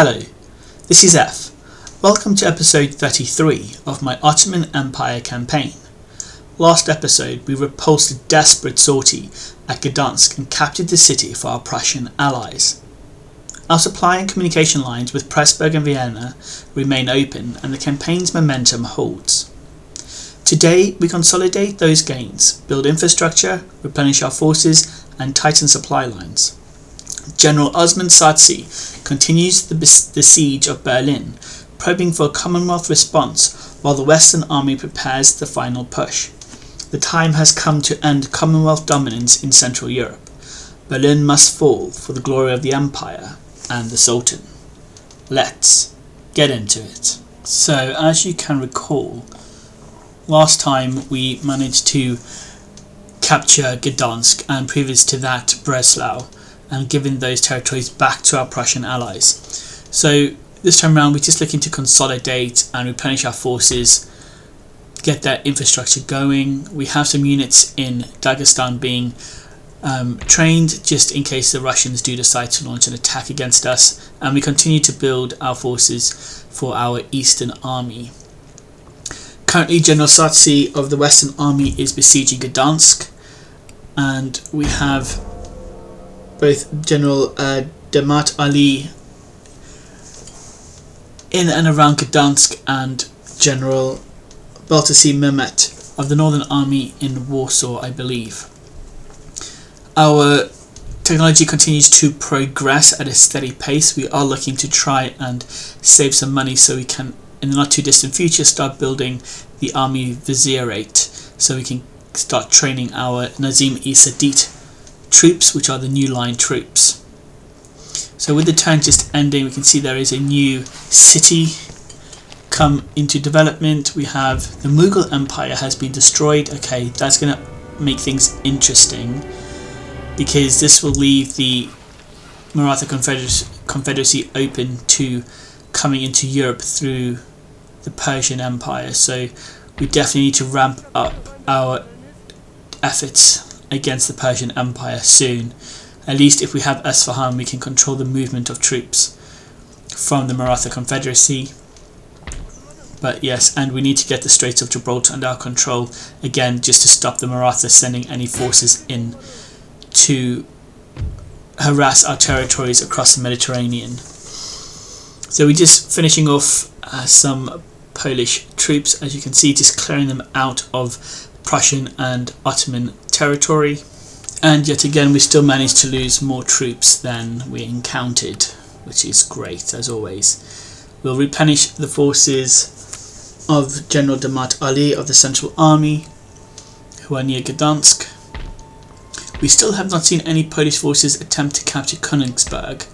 Hello, this is F. Welcome to episode 33 of my Ottoman Empire campaign. Last episode we repulsed a desperate sortie at Gdańsk and captured the city for our Prussian allies. Our supply and communication lines with Pressburg and Vienna remain open and the campaign's momentum holds. Today we consolidate those gains, build infrastructure, replenish our forces and tighten supply lines. General Osman Saatci continues the siege of Berlin, probing for a Commonwealth response while the Western Army prepares the final push. The time has come to end Commonwealth dominance in Central Europe. Berlin must fall for the glory of the Empire and the Sultan. Let's get into it. So, as you can recall, last time we managed to capture Gdańsk and previous to that Breslau, and given those territories back to our Prussian allies. So this time around we're just looking to consolidate and replenish our forces, get that infrastructure going. We have some units in Dagestan being trained just in case the Russians do decide to launch an attack against us, and we continue to build our forces for our Eastern Army. Currently General Saatci of the Western Army is besieging Gdańsk, and we have both General Damat Ali in and around Gdańsk and General Baltasi Mehmet of the Northern Army in Warsaw, I believe. Our technology continues to progress at a steady pace. We are looking to try and save some money so we can, in the not too distant future, start building the army Vizierate so we can start training our Nazim-e Sadit troops, which are the new line troops. So with the turn just ending, we can see there is a new city come into development. We have the Mughal Empire has been destroyed. Okay, that's going to make things interesting because this will leave the Maratha Confederacy open to coming into Europe through the Persian Empire. So we definitely need to ramp up our efforts against the Persian Empire soon. At least if we have Isfahan, we can control the movement of troops from the Maratha Confederacy. But yes, and we need to get the Straits of Gibraltar under our control again, just to stop the Maratha sending any forces in to harass our territories across the Mediterranean. So we're just finishing off some Polish troops, as you can see, just clearing them out of Prussian and Ottoman territory, and yet again we still managed to lose more troops than we encountered, which is great as always. We'll replenish the forces of General Damat Ali of the Central Army, who are near Gdańsk. We still have not seen any Polish forces attempt to capture Königsberg,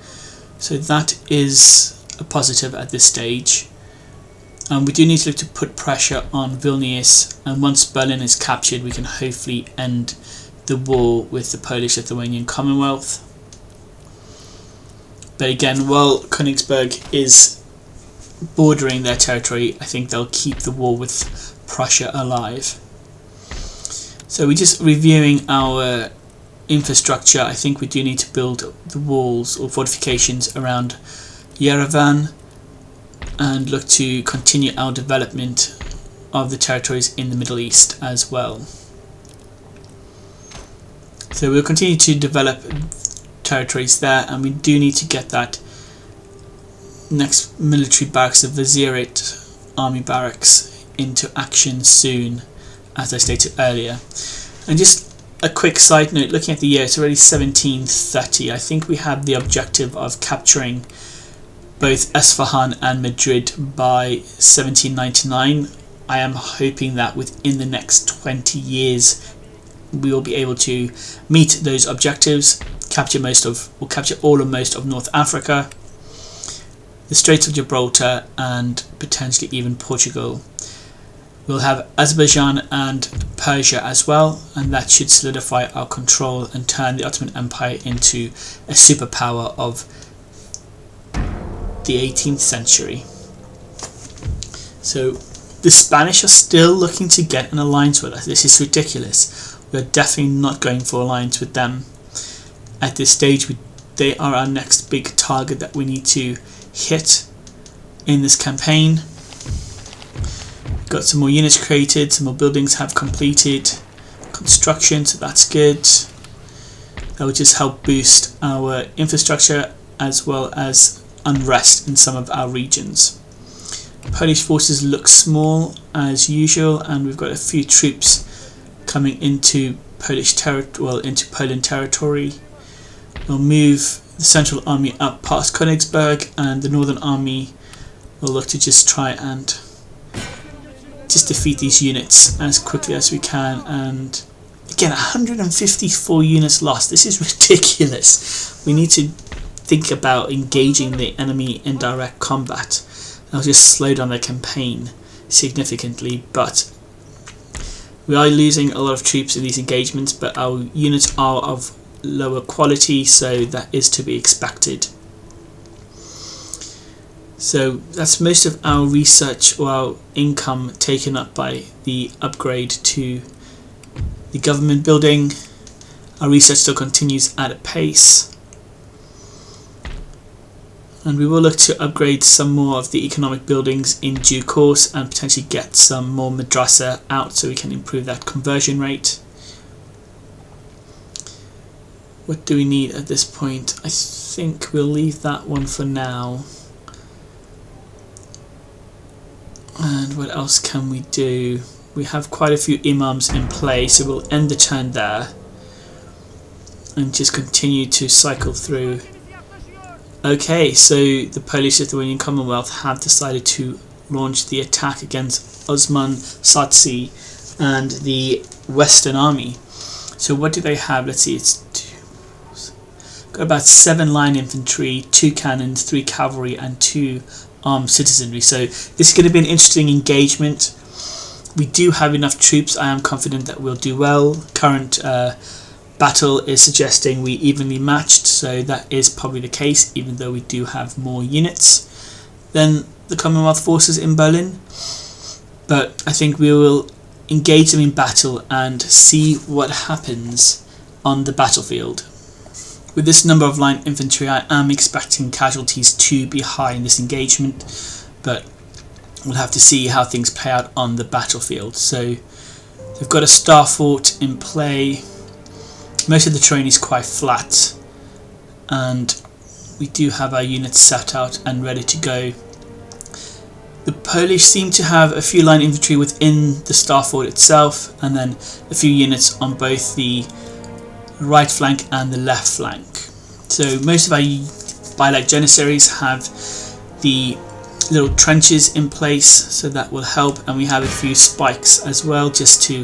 so that is a positive at this stage. We do need to look to put pressure on Vilnius, and once Berlin is captured we can hopefully end the war with the Polish-Lithuanian Commonwealth. But again, while Königsberg is bordering their territory, I think they'll keep the war with Prussia alive. So we're just reviewing our infrastructure. I think we do need to build the walls or fortifications around Yerevan and look to continue our development of the territories in the Middle East as well. So we'll continue to develop territories there, and we do need to get that next military barracks of Vizierate army barracks into action soon, as I stated earlier. And just a quick side note, looking at the year, it's already 1730. I think we have the objective of capturing both Isfahan and Madrid by 1799. I am hoping that within the next 20 years we will be able to meet those objectives, capture all or most of North Africa, the Straits of Gibraltar, and potentially even Portugal. We'll have Azerbaijan and Persia as well, and that should solidify our control and turn the Ottoman Empire into a superpower of the 18th century. So the Spanish are still looking to get an alliance with us. This is ridiculous. We're definitely not going for alliance with them. At this stage, they are our next big target that we need to hit in this campaign. Got some more units created, some more buildings have completed construction, so that's good. That will just help boost our infrastructure as well as unrest in some of our regions. Polish forces look small as usual, and we've got a few troops coming into into Poland territory. We'll move the Central Army up past Königsberg, and the Northern Army will look to just try and just defeat these units as quickly as we can. And again, 154 units lost. This is ridiculous. We need to think about engaging the enemy in direct combat. That'll just slow down their campaign significantly, but we are losing a lot of troops in these engagements, but our units are of lower quality, so that is to be expected. So that's most of our research or our income taken up by the upgrade to the government building. Our research still continues at a pace, and we will look to upgrade some more of the economic buildings in due course and potentially get some more madrasa out so we can improve that conversion rate. What do we need at this point? I think we'll leave that one for now. And what else can we do? We have quite a few imams in play, so we'll end the turn there and just continue to cycle through. Okay, so the Polish-Lithuanian Commonwealth have decided to launch the attack against Osman Saatci and the Western Army. So what do they have? Let's see, it's got about 7 line infantry, 2 cannons, 3 cavalry and 2 armed citizenry. So this is going to be an interesting engagement. We do have enough troops. I am confident that we'll do well. Current battle is suggesting we evenly matched, so that is probably the case, even though we do have more units than the Commonwealth forces in Berlin. But I think we will engage them in battle and see what happens on the battlefield. With this number of line infantry, I am expecting casualties to be high in this engagement, but we'll have to see how things play out on the battlefield. So they've got a star fort in play. Most of the terrain is quite flat, and we do have our units set out and ready to go. The Polish seem to have a few line infantry within the star fort itself, and then a few units on both the right flank and the left flank. So most of our Bylak Janissaries have the little trenches in place, so that will help, and we have a few spikes as well just to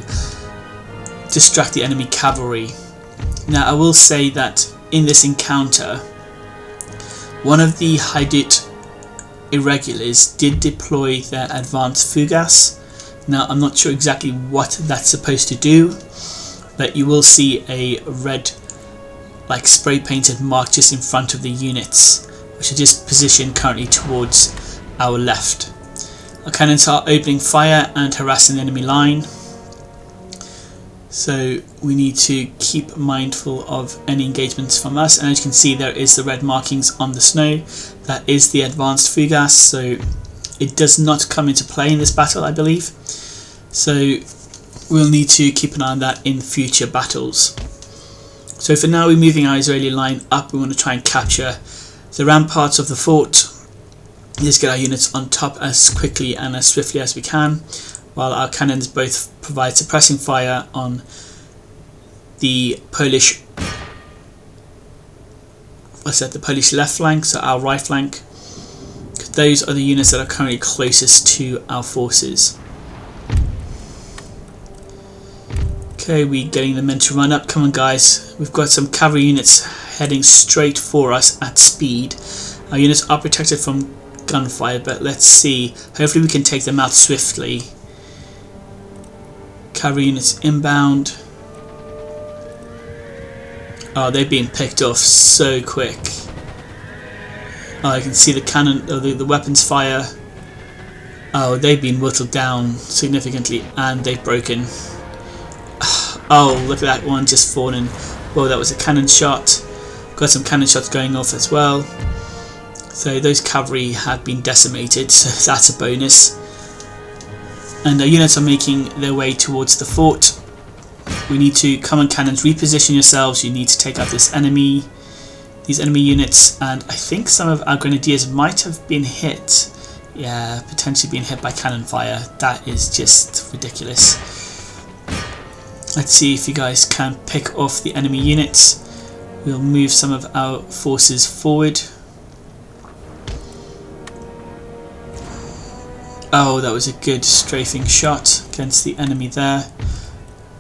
distract the enemy cavalry. Now I will say that in this encounter, one of the Hajdut irregulars did deploy their advanced Fugas. Now I'm not sure exactly what that's supposed to do, but you will see a red like spray painted mark just in front of the units, which are just positioned currently towards our left. Our cannons are opening fire and harassing the enemy line, so we need to keep mindful of any engagements from us. And as you can see, there is the red markings on the snow. That is the advanced Fugas, so it does not come into play in this battle, I believe. So we'll need to keep an eye on that in future battles. So for now, we're moving our Israeli line up. We want to try and capture the ramparts of the fort. Just get our units on top as quickly and as swiftly as we can, while our cannons both provide suppressing fire on the Polish left flank, so our right flank. Those are the units that are currently closest to our forces. Okay, we're getting the men to run up. Come on guys, we've got some cavalry units heading straight for us at speed. Our units are protected from gunfire, but let's see, hopefully we can take them out swiftly. Cavalry units inbound. Oh, they're being picked off so quick. Oh, you can see the cannon, the weapons fire. Oh, they've been whittled down significantly and they've broken. Oh, look at that one just falling. Whoa, that was a cannon shot. Got some cannon shots going off as well. So those cavalry have been decimated, so that's a bonus. And our units are making their way towards the fort. We need to, come on cannons, reposition yourselves. You need to take out these enemy units, and I think some of our grenadiers might have been hit. Yeah, potentially being hit by cannon fire. That is just ridiculous. Let's see if you guys can pick off the enemy units. We'll move some of our forces forward. Oh, that was a good strafing shot against the enemy there.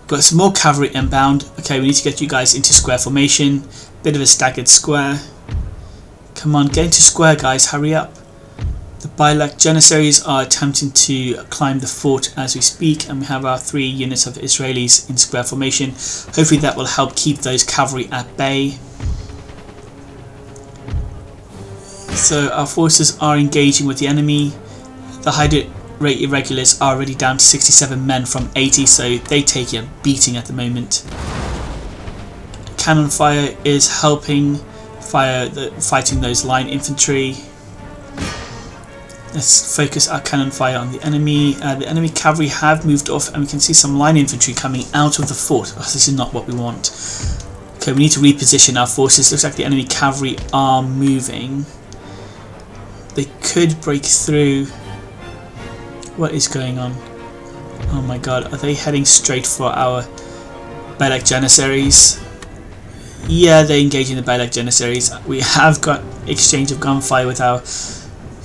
Got some more cavalry inbound. Okay, we need to get you guys into square formation. Bit of a staggered square. Come on, get into square, guys, hurry up. The Bylak Janissaries are attempting to climb the fort as we speak, and we have our 3 units of Israelis in square formation. Hopefully that will help keep those cavalry at bay. So our forces are engaging with the enemy. The high rate irregulars are already down to 67 men from 80, so they take a beating at the moment. Cannon fire is helping fighting those line infantry. Let's focus our cannon fire on the enemy. The enemy cavalry have moved off, and we can see some line infantry coming out of the fort. Oh, this is not what we want. Okay, we need to reposition our forces. Looks like the enemy cavalry are moving. They could break through. What is going on? Oh my god, are they heading straight for our Bylak Janissaries? Yeah, they're engaging the Bylak Janissaries. We have got exchange of gunfire with our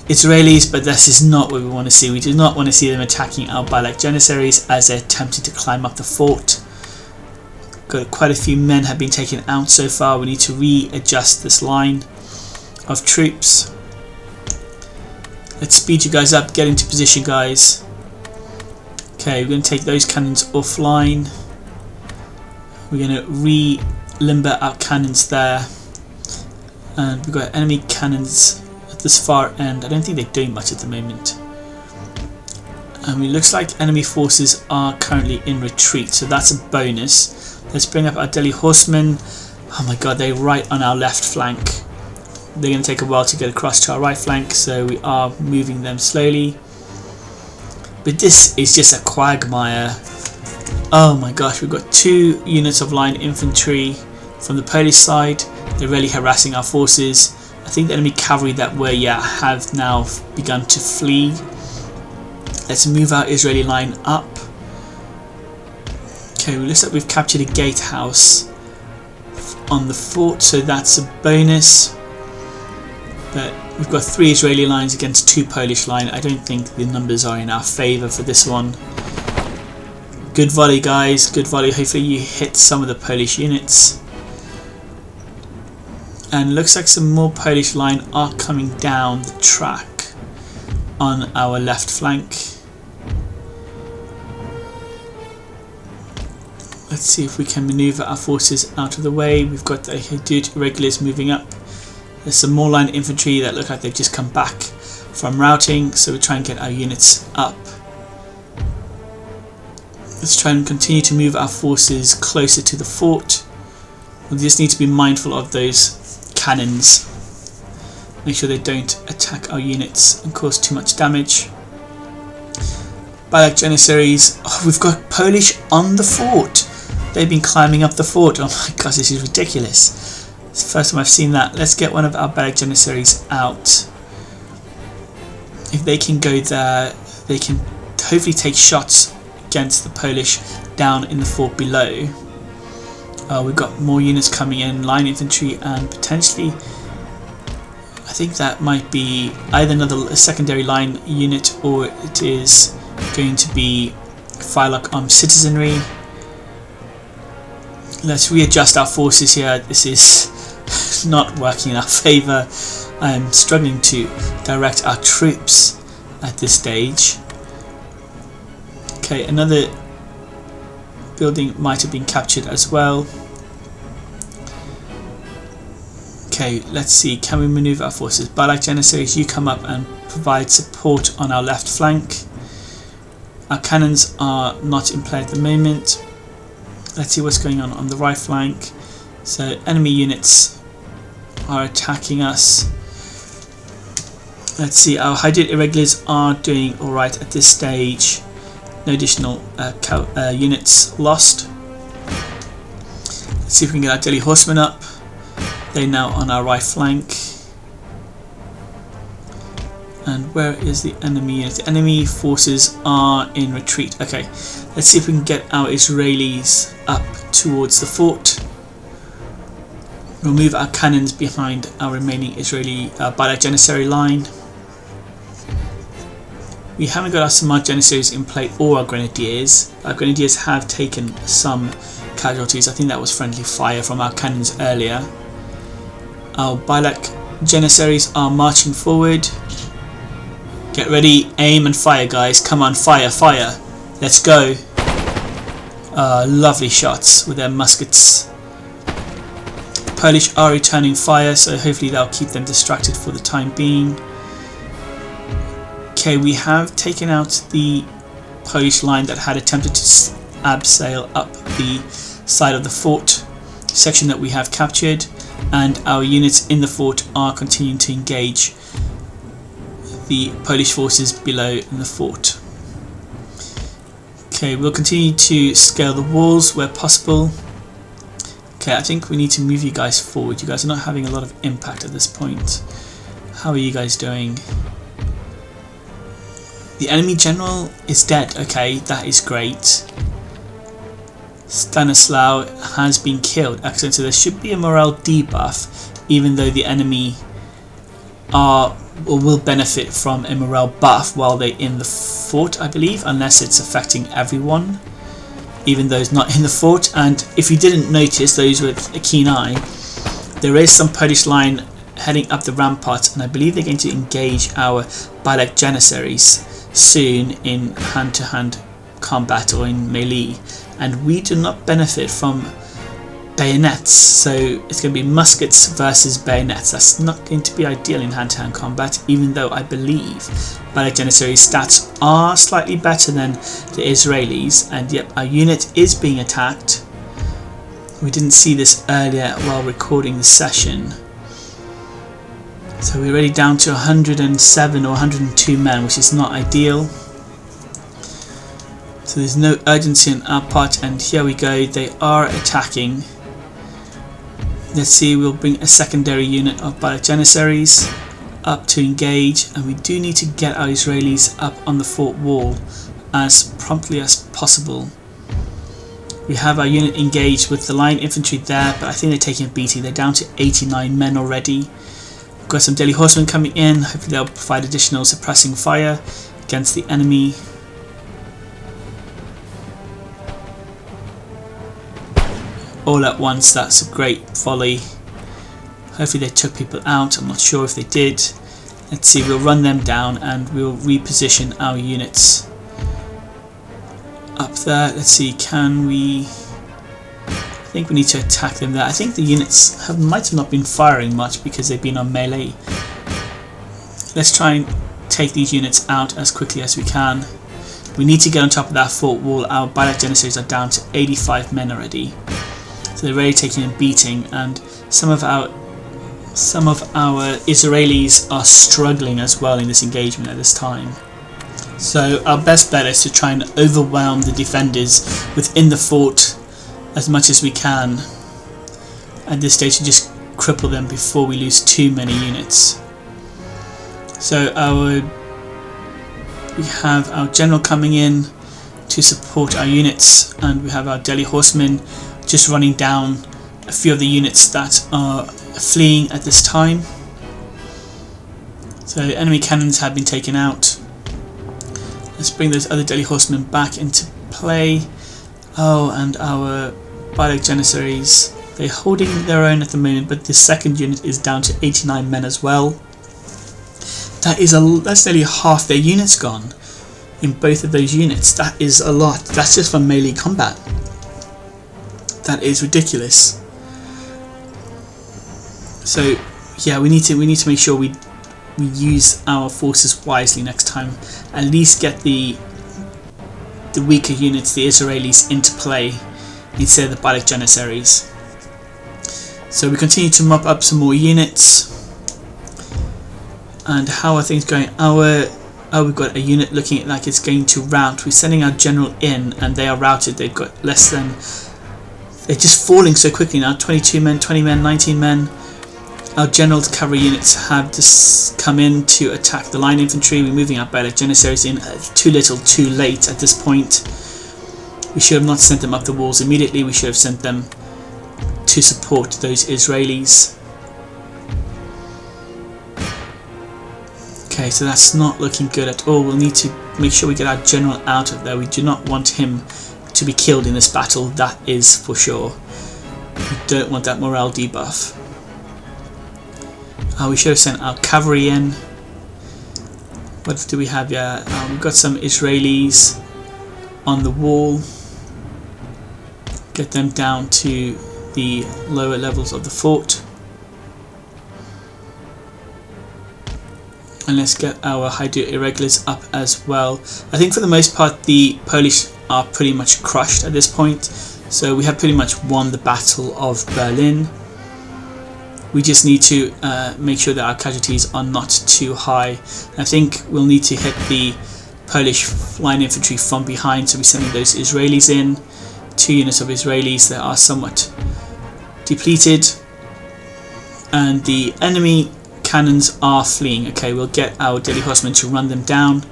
Israelis, but this is not what we want to see. We do not want to see them attacking our Bylak Janissaries as they're attempting to climb up the fort. Got quite a few men have been taken out so far. We need to readjust this line of troops. Let's speed you guys up, get into position, guys. Okay, we're going to take those cannons offline. We're going to re-limber our cannons there. And we've got enemy cannons at this far end. I don't think they're doing much at the moment. And it looks like enemy forces are currently in retreat, so that's a bonus. Let's bring up our Delhi horsemen. Oh my god, they're right on our left flank. They're going to take a while to get across to our right flank, so we are moving them slowly. But this is just a quagmire. Oh my gosh, we've got 2 units of line infantry from the Polish side. They're really harassing our forces. I think the enemy cavalry that were, have now begun to flee. Let's move our Israeli line up. Okay, it looks like we've captured a gatehouse on the fort, so that's a bonus. But we've got 3 Israeli lines against 2 Polish lines. I don't think the numbers are in our favour for this one. Good volley, guys. Good volley. Hopefully you hit some of the Polish units. And looks like some more Polish line are coming down the track on our left flank. Let's see if we can manoeuvre our forces out of the way. We've got the Hudud irregulars moving up. There's some more line infantry that look like they've just come back from routing, so we try and get our units up. Let's try and continue to move our forces closer to the fort. We just need to be mindful of those cannons. Make sure they don't attack our units and cause too much damage. Bylak Janissaries. Oh, we've got Polish on the fort. They've been climbing up the fort. Oh my gosh, this is ridiculous. It's the first time I've seen that. Let's get one of our Bylak Janissaries out. If they can go there, they can hopefully take shots against the Polish down in the fort below. We've got more units coming in, line infantry, and potentially I think that might be either a secondary line unit, or it is going to be Phylak armed citizenry. Let's readjust our forces here. This is not working in our favour. I'm struggling to direct our troops at this stage. Okay, another building might have been captured as well. Okay, let's see, can we manoeuvre our forces? Bylak Janissaries, you come up and provide support on our left flank. Our cannons are not in play at the moment. Let's see what's going on the right flank. So enemy units are attacking us. Let's see, our hydrate irregulars are doing alright at this stage. No additional units lost. Let's see if we can get our Delhi horsemen up. They're now on our right flank. And where is the enemy unit? The enemy forces are in retreat. Okay, let's see if we can get our Israelis up towards the fort. We'll move our cannons behind our remaining Israeli Balak Janissary line. We haven't got our Samad Janissaries in play or our Grenadiers. Our Grenadiers have taken some casualties. I think that was friendly fire from our cannons earlier. Our Balak Janissaries are marching forward. Get ready, aim and fire, guys. Come on, fire, fire. Let's go. Lovely shots with their muskets. Polish are returning fire, so hopefully that'll keep them distracted for the time being. Okay, we have taken out the Polish line that had attempted to abseil up the side of the fort section that we have captured, and our units in the fort are continuing to engage the Polish forces below in the fort. Okay, we'll continue to scale the walls where possible. Okay, I think we need to move you guys forward. You guys are not having a lot of impact at this point. How are you guys doing? The enemy general is dead. Okay, that is great. Stanislaw has been killed. Excellent. So there should be a morale debuff, even though the enemy are or will benefit from a morale buff while they're in the fort, I believe, unless it's affecting everyone, even those not in the fort. And if you didn't notice, those with a keen eye, there is some Polish line heading up the ramparts, and I believe they're going to engage our Balak Janissaries soon in hand-to-hand combat or in melee, and we do not benefit from bayonets, so it's going to be muskets versus bayonets. That's not going to be ideal in hand-to-hand combat, even though I believe Balak Janissary's stats are slightly better than the Israelis, and yep, our unit is being attacked. We didn't see this earlier while recording the session. So we're already down to 107 or 102 men, which is not ideal. So there's no urgency on our part, and here we go, they are attacking. Let's see, we'll bring a secondary unit of Balak Janissaries up to engage, and we do need to get our Israelis up on the fort wall as promptly as possible. We have our unit engaged with the line infantry there, but I think they're taking a beating. They're down to 89 men already. We've got some Delhi horsemen coming in. Hopefully they'll provide additional suppressing fire against the enemy. All at once, that's a great volley. Hopefully they took people out. I'm not sure if they did. Let's see, we'll run them down and we'll reposition our units up there. Let's see, can we... I think we need to attack them there. I think the units might have not been firing much because they've been on melee. Let's try and take these units out as quickly as we can. We need to get on top of that fort wall. Our Balak Janissaries are down to 85 men already. So they're really taking a beating, and some of our Israelis are struggling as well in this engagement at this time. So our best bet is to try and overwhelm the defenders within the fort as much as we can at this stage, to just cripple them before we lose too many units. So we have our general coming in to support our units, and we have our Delhi horsemen just running down a few of the units that are fleeing at this time. So enemy cannons have been taken out. Let's bring those other Delhi horsemen back into play. Oh, and our Balak Janissaries, they're holding their own at the moment, but the second unit is down to 89 men as well. That's nearly half their units gone in both of those units. That is a lot. That's just for melee combat. That is ridiculous. So yeah, we need to make sure we use our forces wisely next time. At least get the weaker units, the Israelis, into play instead of the Balak Janissaries. So we continue to mop up some more units. And how are things going? We've got a unit looking like it's going to rout. We're sending our general in and they are routed. They've got less than... They're just falling so quickly now. 22 men, 20 men, 19 men. Our general's cavalry units have just come in to attack the line infantry. We're moving our battalion janissaries in too little, too late at this point. We should have not sent them up the walls immediately. We should have sent them to support those Israelis. Okay, so that's not looking good at all. We'll need to make sure we get our general out of there. We do not want him to be killed in this battle, that is for sure. We don't want that morale debuff. We should have sent our cavalry in. What do we have here? We've got some Israelis on the wall. Get them down to the lower levels of the fort. And let's get our Hajduk irregulars up as well. I think for the most part the Polish are pretty much crushed at this point. So we have pretty much won the Battle of Berlin. We just need to make sure that our casualties are not too high. I think we'll need to hit the Polish line infantry from behind. So we're sending those Israelis in. 2 units of Israelis that are somewhat depleted. And the enemy cannons are fleeing. Okay, we'll get our Delhi horsemen to run them down.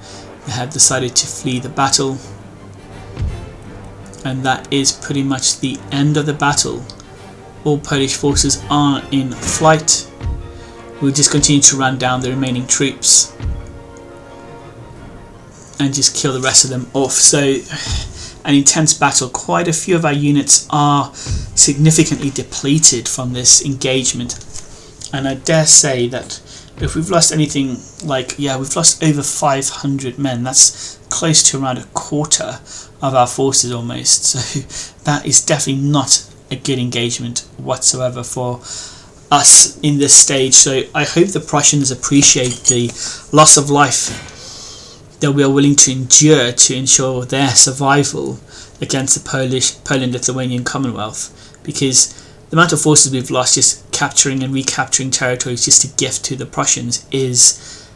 They have decided to flee the battle. And that is pretty much the end of the battle. All Polish forces are in flight. We'll just continue to run down the remaining troops and just kill the rest of them off. So an intense battle. Quite a few of our units are significantly depleted from this engagement. And I dare say that if we've lost anything like, we've lost over 500 men. That's close to around a quarter of our forces almost. So that is definitely not a good engagement whatsoever for us in this stage. So I hope the Prussians appreciate the loss of life that we are willing to endure to ensure their survival against the Poland-Lithuanian Commonwealth, because the amount of forces we've lost just capturing and recapturing territories just to gift to the Prussians is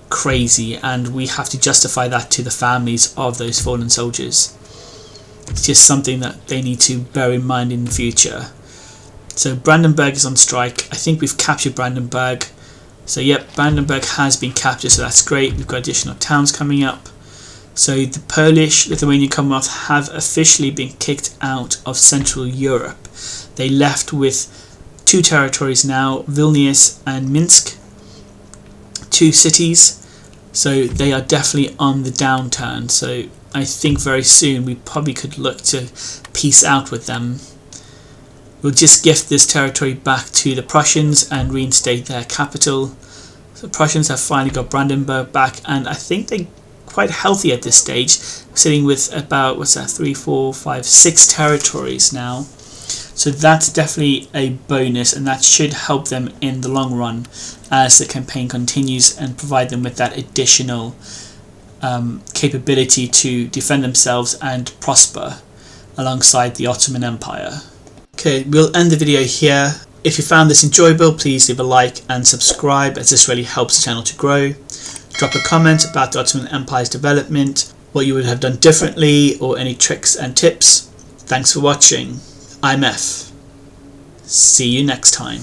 crazy, and we have to justify that to the families of those fallen soldiers. It's just something that they need to bear in mind in the future. So Brandenburg is on strike. I think we've captured Brandenburg. So yep, Brandenburg has been captured, so that's great. We've got additional towns coming up. So the Polish-Lithuanian Commonwealth have officially been kicked out of Central Europe. They left with 2 territories now, Vilnius and Minsk, 2 cities. So they are definitely on the downturn. So I think very soon we probably could look to peace out with them. We'll just gift this territory back to the Prussians and reinstate their capital. So the Prussians have finally got Brandenburg back, and I think they're quite healthy at this stage, sitting with about 3, 4, 5, 6 territories now. So that's definitely a bonus, and that should help them in the long run as the campaign continues and provide them with that additional capability to defend themselves and prosper alongside the Ottoman Empire. Okay, we'll end the video here. If you found this enjoyable, please leave a like and subscribe, as this really helps the channel to grow. Drop a comment about the Ottoman Empire's development, what you would have done differently, or any tricks and tips. Thanks for watching. I'm F. See you next time.